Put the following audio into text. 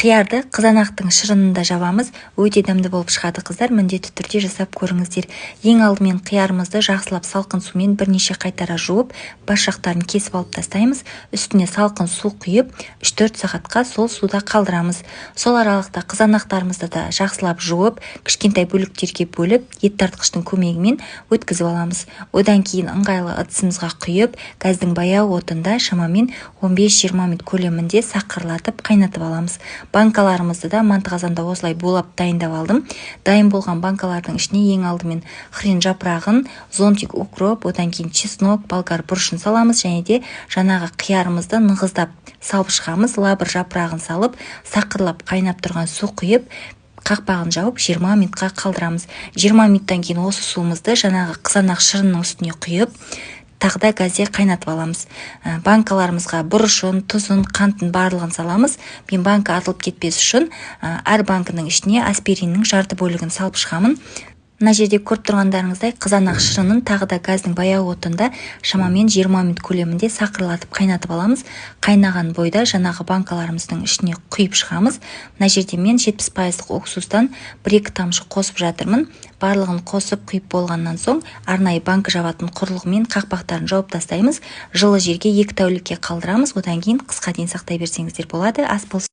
Қиярды қызанақтың шырынында жабамыз, өте дәмді болып шығады қыздар, міндетті түрде жасап көріңіздер. Ең алдымен қиярымызды жақсылап салқын сумен бірнеше қайтара жуып, бас жақтарын кесіп алып тастаймыз. Үстіне салқын су құйып, 3-4 сағатқа сол суда қалдырамыз. Сол аралықта қызанақтарымызды да жақсылап жуып, кішкентай бөліктерге бөліп, ет тартқыштың көмегімен өткізіп аламыз. Одан кейін ыңғайлы ыдысымызға құйып, газдың баяу отында шамамен 15-20 минут көлемінде сақырлатып қайнатып аламыз. Банкаларымызды да мантықазанда осылай булап дайындап алдым. Дайын болған банкалардың ішіне ең алдымен хрен жапырағын, зонтик укроп, одан кейін чеснок, болгар бұрышын саламыз, және де жаңағы қиярымызды нығыздап салып шығамыз. Лабыр жапырағын салып, сақырлап қайнап тұрған су құйып, қақпағын жауып 20 минутқа қалдырамыз. 20 минуттан кейін осы суымызды жаңағы қызанақ шырынның үстіне құйып, тағда газде қайнатып аламыз. Банкаларымызға бұрышын, тұзын, қантын барлығын саламыз. Мен банка атылып кетпес үшін әр банкының ішіне аспириннің жарты бөлігін салып шығамын. Мына жерде көріп тұрғандарыңыздай қызанақ шырынын тағы да газдың баяу отында шамамен 20 минут көлемінде сақырлатып қайнатып аламыз. Қайнаған бойда жаңағы банкаларымыздың ішіне құйып шығамыз. Мына жерде мен 70% уксустан 1-2 тамшы қосып жатырмын. Барлығын қосып құйып болғаннан соң арнайы банка жабатын құрылғымен қақпақтарын жауып тастаймыз. Жылы жерге 2 тәулікке қалдырамыз. Одан кейін қысқа дейін сақтай берсеңіздер болады. Ас болсын.